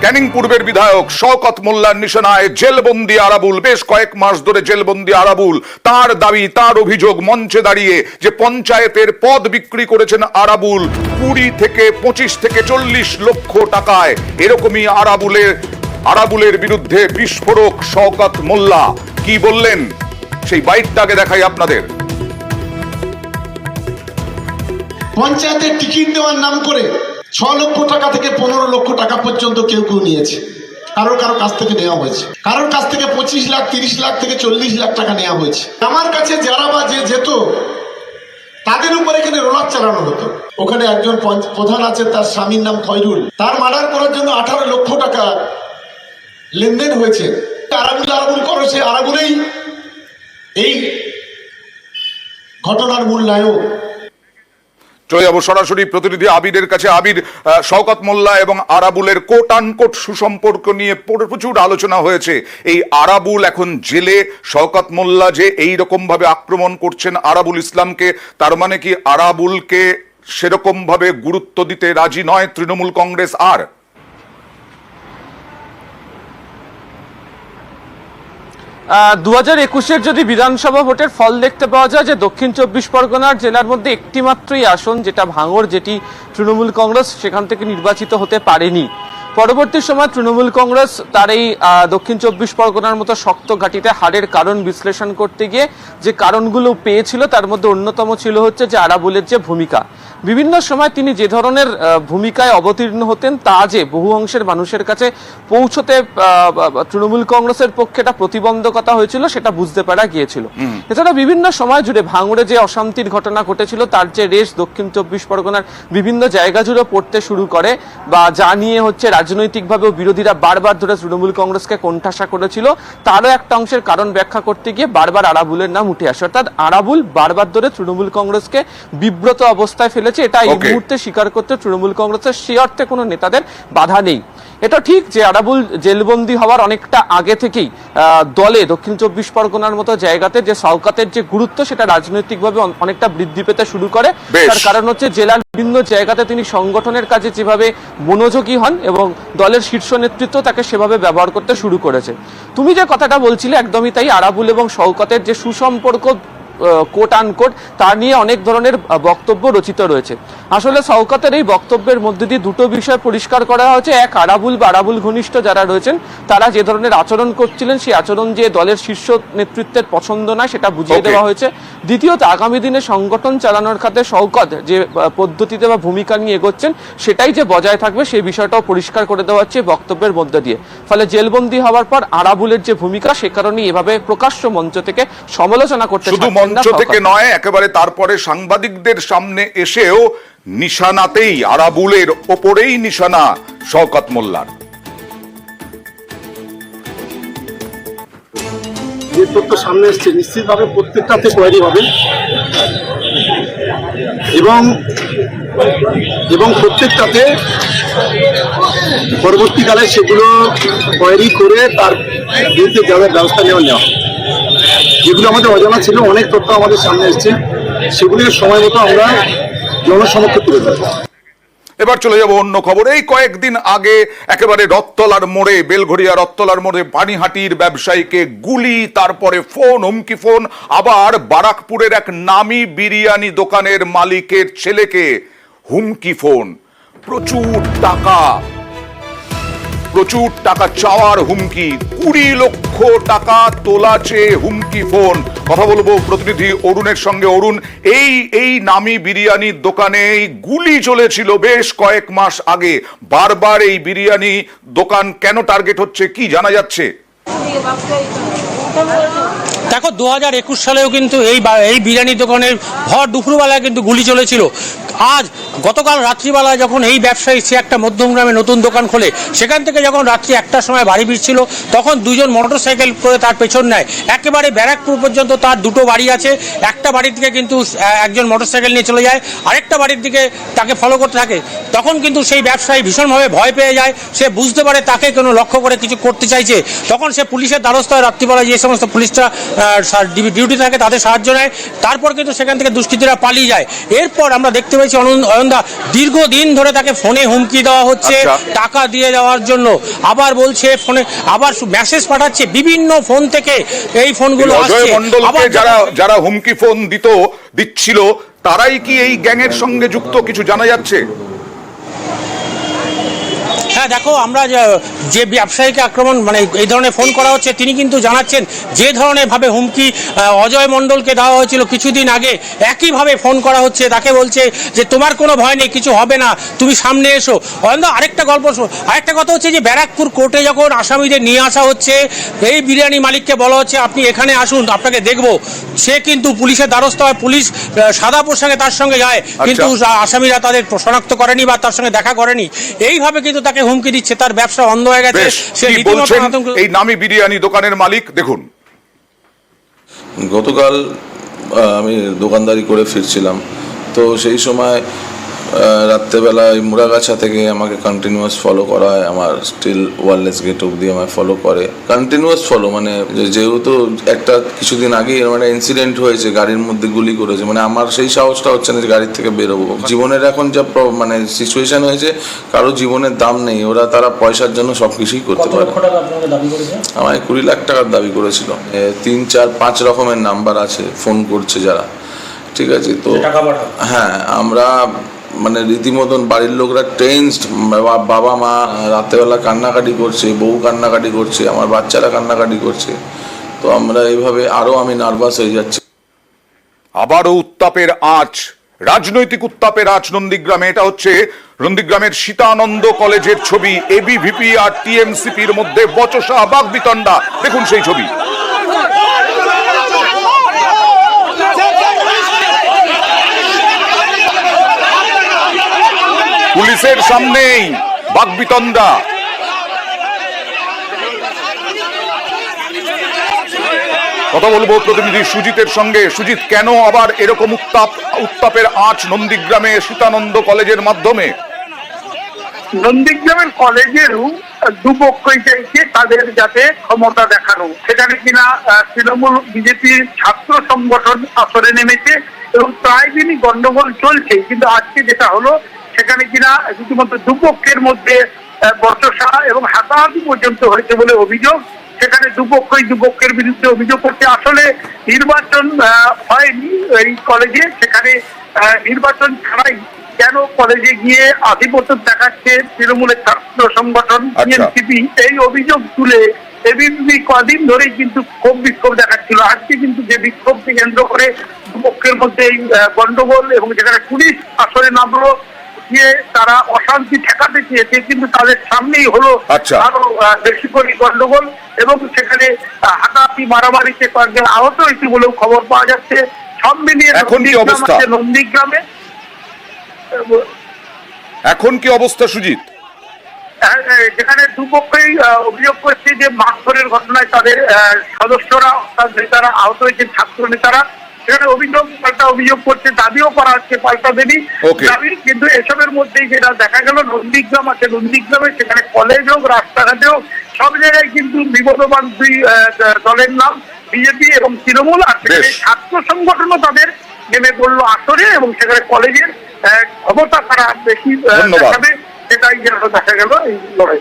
ক্যানিং পূর্বের বিধায়ক শওকত মোল্লার নিশানায় জেলবন্দি আরাবুল। বেশ কয়েক মাস ধরে জেলবন্দি আরাবুল। তার দাবি, তার অভিযোগ মঞ্চে দাঁড়িয়ে যে পঞ্চায়েতের পদ বিক্রি করেছেন আরাবুল 20 থেকে 25 থেকে 40 লক্ষ টাকায়। এরকমই আরাবুলের বিরুদ্ধে বিস্ফোরক শওকত মোল্লা। কি বললেন সেই বাইটটাকে দেখাই আপনাদের। পঞ্চায়েতের টিকিট দেওয়ার নাম করে 6 লক্ষ টাকা থেকে 15 লক্ষ টাকা পর্যন্ত কেউ কেউ নিয়েছে। কারোর কাছ থেকে নেওয়া হয়েছে, কারোর কাছ থেকে 25 লাখ 30 লাখ থেকে 40 লাখ টাকা নেওয়া হয়েছে। আমার কাছে যারা বা যে যেত তাদের উপর এখানে রোলার চালানো হতো। ওখানে একজন প্রধান আছে, তার স্বামীর নাম খয়রুল, তার মার্ডার করার জন্য 18 লক্ষ টাকা লেনদেন হয়েছে। আরাবুল করেছে, আরাবুলেই এই ঘটনার মূল নায়ক। চলে যাবো সরাসরি প্রতিনিধি আবিরের কাছে। আবির, শওকত মোল্লা এবং আরাবুলের কোট আনকোট সুসম্পর্ক নিয়ে প্রচুর আলোচনা হয়েছে। এই আরাবুল এখন জেলে, শওকত মোল্লা যে এই রকম ভাবে আক্রমণ করছেন আরাবুল ইসলামকে, তার মানে কি আরাবুলকে সেরকম ভাবে গুরুত্ব দিতে রাজি নয় তৃণমূল কংগ্রেস? আর 2021-এর যদি বিধানসভা ভোটের ফল দেখতে পাওয়া যায় যে দক্ষিণ 24 পরগনার জেলার মধ্যে একটি মাত্রই আসন, যেটা ভাঙড়, যেটি তৃণমূল কংগ্রেস সেখান থেকে নির্বাচিত হতে পারেনি। পরবর্তী সময় তৃণমূল কংগ্রেস তার এই দক্ষিণ 24 পরগনার মতো শক্ত ঘাঁটিতে হারের কারণ বিশ্লেষণ করতে গিয়ে যে কারণগুলো পেয়েছিল তার মধ্যে অন্যতম ছিল হচ্ছে যে আরাবুলের যে ভূমিকা। বিভিন্ন সময় তিনি যে ধরনের ভূমিকায় অবতীর্ণ হতেন তা যে বহু অংশের মানুষের কাছে পৌঁছতে তৃণমূল কংগ্রেসের পক্ষে এটা প্রতিবন্ধকতা হয়েছিল, সেটা বুঝতে পারা গিয়েছিল। এছাড়া বিভিন্ন সময় জুড়ে ভাঙড়ে যে অশান্তির ঘটনা ঘটেছিল তার যে রেশ দক্ষিণ 24 পরগনার বিভিন্ন জায়গা জুড়ে পড়তে শুরু করে, বা যা নিয়ে হচ্ছে রাজনৈতিকভাবেও বিরোধীরা বারবার ধরে তৃণমূল কংগ্রেসকে কোণঠাসা করেছিল, তারও একটা অংশের কারণ ব্যাখ্যা করতে গিয়ে বারবার আরাবুলের নাম উঠে আসে। অর্থাৎ আরাবুল বারবার ধরে তৃণমূল কংগ্রেসকে বিব্রত অবস্থায় ফেলেছে। এটা এই মুহূর্তে স্বীকার করতে তৃণমূল কংগ্রেসের সে অর্থে কোনো নেতাদের বাধা নেই। এটা ঠিক যে আরাবুল জেলবন্দি হওয়ার অনেকটা আগে থেকেই দলে দক্ষিণ 24 পরগনার মতো জায়গাতে যে শওকতের যে গুরুত্ব সেটা রাজনৈতিকভাবে অনেকটা বৃদ্ধি পেতে শুরু করে। তার কারণ হচ্ছে জেলার বিভিন্ন জায়গাতে তিনি সংগঠনের কাজে যেভাবে মনোযোগী হন এবং দলের শীর্ষ নেতৃত্ব তাকে সেভাবে ব্যবহার করতে শুরু করেছে। তুমি যে কথাটা বলছিলে একদমই তাই। আরাবুল এবং শওকতের যে সুসম্পর্ক কোট আনকোট তার নিয়ে অনেক ধরনের বক্তব্য রচিত রয়েছে। আসলে শওকতের এই বক্তব্যের মধ্যে দিয়ে দুটো বিষয় পরিষ্কার করা হয়েছে। এক, আরাবুল বা আরাবুল ঘনিষ্ঠ যারা রয়েছেন তারা যে ধরনের আচরণ করছিলেন সেই আচরণ যে দলের শীর্ষ নেতৃত্বের পছন্দ নয় সেটা বুঝিয়ে দেওয়া হয়েছে। দ্বিতীয়ত, আগামী দিনে সংগঠন চালানোর খাতে শওকত যে পদ্ধতিতে বা ভূমিকা নিয়ে এগোচ্ছেন সেটাই যে বজায় থাকবে সেই বিষয়টাও পরিষ্কার করে দেওয়া হচ্ছে বক্তব্যের মধ্যে দিয়ে। ফলে জেলবন্দি হওয়ার পর আরাবুলের যে ভূমিকা সে কারণেই এভাবে প্রকাশ্য মঞ্চ থেকে সমালোচনা করতে মঞ্চ থেকে নয়, একেবারে তারপরে সাংবাদিকদের সামনে এসেও নিশানাতেই আরাবুলের ওপরেই নিশানা শওকত মোল্লার। যে তথ্য সামনে এসছে নিশ্চিতভাবে প্রত্যেকটাতে কোয়ারি হবে এবং প্রত্যেকটাতে পরবর্তীকালে সেগুলো কোয়ারি করে তার বিরুদ্ধে যাদের ব্যবস্থা নেওয়া যেগুলো আমাদের অজানা ছিল, অনেক তথ্য আমাদের সামনে এসছে, সেগুলির সময় মতো আমরা জনসমক্ষে তুলে ধরবো। এবার চলে যাব অন্য খবর। এই কয়েকদিন আগে একেবারে রথতলার মোড়ে, বেলঘড়িয়া রথতলার মোড়ে পানিহাটির ব্যবসায়ীকে গুলি, তারপরে ফোন, হুমকি ফোন, আবার বারাকপুরের এক নামি বিরিয়ানি দোকানের মালিকের ছেলেকে হুমকি ফোন, প্রচুর টাকা চাওয়ার হুমকি, 20 লক্ষ টাকা তোলা চেয়ে হুমকি ফোন। কথা বলবো প্রতিনিধি অরুণের সঙ্গে। অরুণ, এই নামি বিরিয়ানির দোকানে গুলি চলেছিল বেশ কয়েক মাস আগে। বারবার এই বিরিয়ানি দোকান কেন টার্গেট হচ্ছে, কি জানা যাচ্ছে? দেখো, 2021 সালেও কিন্তু এই বিরিয়ানি দোকানের ভর দুপুরবেলায় কিন্তু গুলি চলেছিল। আজ গতকাল রাত্রিবেলায় যখন এই ব্যবসায়ী সে একটা মধ্যমগ্রামে নতুন দোকান খোলে, সেখান থেকে যখন রাত্রি 1টার সময় বাড়ি ফিরছিল তখন দুজন মোটরসাইকেল করে তার পেছন নেয়। একেবারে ব্যারাকপুর পর্যন্ত তার দুটো বাড়ি আছে। একটা বাড়ির দিকে কিন্তু একজন মোটরসাইকেল নিয়ে চলে যায়, আরেকটা বাড়ির দিকে তাকে ফলো করতে থাকে। তখন কিন্তু সেই ব্যবসায়ী ভীষণভাবে ভয় পেয়ে যায়। সে বুঝতে পারে তাকে কোনো লক্ষ্য করে কিছু করতে চাইছে। তখন সে পুলিশের দ্বারস্থ হয়। রাত্রিবেলায় যে সমস্ত পুলিশরা ডিউটি থাকে তাদের সাহায্য নেয়। তারপর কিন্তু সেখান থেকে দুষ্কৃতীরা পালিয়ে যায়। এরপর আমরা দেখতে রয়েছে অয়নদা, দীর্ঘদিন ধরে তাকে ফোনে হুমকি দেওয়া হচ্ছে আচ্ছা। টাকা দিয়ে দেওয়ার জন্য, আবার বলছে ফোনে, আবার মেসেজ পাঠাচ্ছে বিভিন্ন ফোন থেকে, এই ফোনগুলো অজয় আসছে মণ্ডলকে আবার যারা হুমকি ফোন দিচ্ছিল তারাই কি এই গ্যাংয়ের সঙ্গে যুক্ত, কিছু জানা যাচ্ছে? হ্যাঁ দেখো, আমরা যে ব্যবসায়ীকে আক্রমণ মানে এই ধরনের ফোন করা হচ্ছে, তিনি কিন্তু জানাচ্ছেন যে ধরনের ভাবে হুমকি অজয় মণ্ডলকে দেওয়া হয়েছিল কিছুদিন আগে, একইভাবে ফোন করা হচ্ছে, তাকে বলছে যে তোমার কোনো ভয় নেই, কিছু হবে না, তুমি সামনে এসো। আরেকটা আরেকটা কথা হচ্ছে যে ব্যারাকপুর কোর্টে যখন আসামিদের নিয়ে আসা হচ্ছে, এই বিরিয়ানি মালিককে বলা হচ্ছে আপনি এখানে আসুন, আপনাকে দেখব, সে কিন্তু পুলিশের দ্বারস্থ হয়, পুলিশ সাদা পোশাকে তার সঙ্গে যায়, কিন্তু আসামিরা তাদের শনাক্ত করেনি বা তার সঙ্গে দেখা করেনি, এইভাবে কিন্তু তাকে হুমকি দিচ্ছে, তার ব্যবসা বন্ধ হয়ে গেছে। সে রীতিমতো আতঙ্ক। এই নামি বিরিয়ানি দোকানের মালিক দেখুন। গতকাল আমি দোকানদারি করে ফিরছিলাম, তো সেই সময় রাত্রেবেলায় মুড়াগাছা থেকে আমাকে কন্টিনিউয়াস ফলো করা হয়, আমার স্টিল ওয়ারলেস গেট অবধি আমায় ফলো করে, কন্টিনিউয়াস ফলো, মানে যেহেতু একটা কিছুদিন আগে মানে ইনসিডেন্ট হয়েছে, গাড়ির মধ্যে গুলি করেছে, মানে আমার সেই সাহসটা হচ্ছে না যে গাড়ির থেকে বেরোবো। জীবনের এখন যা মানে সিচুয়েশন হয়েছে, কারো জীবনের দাম নেই, তারা পয়সার জন্য সব কিছুই করতে পারে। আমায় 20 লাখ টাকার দাবি করেছিল, 3, 4, 5 রকমের নাম্বার আছে, ফোন করছে যারা, ঠিক আছে। তো হ্যাঁ, আমরা মানে রীতিমতন বাড়ির লোকরা টেন্সড, বাবা মা রাত্রেবেলা কান্নাকাটি করছে, বউ কান্নাকাটি করছে, আমার বাচ্চারা কান্নাকাটি করছে, তো আমরা এইভাবে আমি নার্ভাস হয়ে যাচ্ছি। আবারও উত্তাপের আঁচ, রাজনৈতিক উত্তাপের আঁচ নন্দীগ্রামে। এটা হচ্ছে নন্দীগ্রামের সীতানন্দ কলেজের ছবি। এবিভিপি আর টিএমসিপির মধ্যে বচসা বাগবিতণ্ডা, দেখুন সেই ছবি। পুলিশের সামনেই বাগবিতণ্ডা। কথা বলবো প্রতিনিধি সুজিতের সঙ্গে। সুজিত, কেন আবার এরকম উত্তাপের আঁচ নন্দীগ্রামে সীতানন্দ কলেজের মাধ্যমে? নন্দীগ্রামের কলেজেরও দুপক্ষই চাইছে তাদের যাতে ক্ষমতা দেখানো, সেখানে কিনা তৃণমূল বিজেপির ছাত্র সংগঠন আসরে নেমেছে এবং প্রায় দিনই গন্ডগোল চলছে। কিন্তু আজকে যেটা হলো, সেখানে কিনা রীতিমতো দুপক্ষের মধ্যে বচসা এবং হাতাহাতি পর্যন্ত হয়েছে বলে অভিযোগ। সেখানে দুপক্ষের বিরুদ্ধে অভিযোগ করছে আসলে নির্বাচন হয়নি এই কলেজে, সেখানে নির্বাচন ছাড়াই কেন কলেজে গিয়ে আধিপত্য দেখাচ্ছে তৃণমূলের ছাত্র সংগঠন টিএমসিপি, এই অভিযোগ তুলে এবিপি কদিন ধরেই কিন্তু ক্ষোভ বিক্ষোভ দেখাচ্ছিল। আজকে কিন্তু যে বিক্ষোভকে কেন্দ্র করে দুপক্ষের মধ্যে এই গন্ডগোল এবং যেখানে পুলিশ আসরে নামলো, গিয়ে তারা অশান্তি ঠেকাতে চেয়েছে, কিন্তু তাদের সামনেই হলো আরো বেশি করে গন্ডগোল এবং সেখানে হাতাহাতি মারামারিতে কয়েকজন আহত হয়েছে বলেও খবর পাওয়া যাচ্ছে। সব মিলিয়ে নন্দীগ্রামে এখন কি অবস্থা সুজিত? যেখানে দুপক্ষই অভিযোগ করছে যে মারধরের ঘটনায় তাদের সদস্যরা অর্থাৎ নেতারা আহত হয়েছেন, ছাত্র নেতারা, সেখানে পাল্টা অভিযোগ করছে, দাবিও করা হচ্ছে পাল্টা দাবি। কিন্তু এসবের মধ্যেই যেটা দেখা গেল, নন্দীগ্রাম আছে, নন্দীগ্রামে সেখানে কলেজ হোক রাস্তাঘাটে হোক সব জায়গায় কিন্তু বিবদমান দুই দলের নাম, বিজেপি এবং তৃণমূল। আর সেখানে ছাত্র সংগঠনও তাদের নেমে পড়লো আসরে এবং সেখানে কলেজের ক্ষমতা তারা বেশি দেখাবে, সেটাই যেন দেখা গেল এই লড়াই।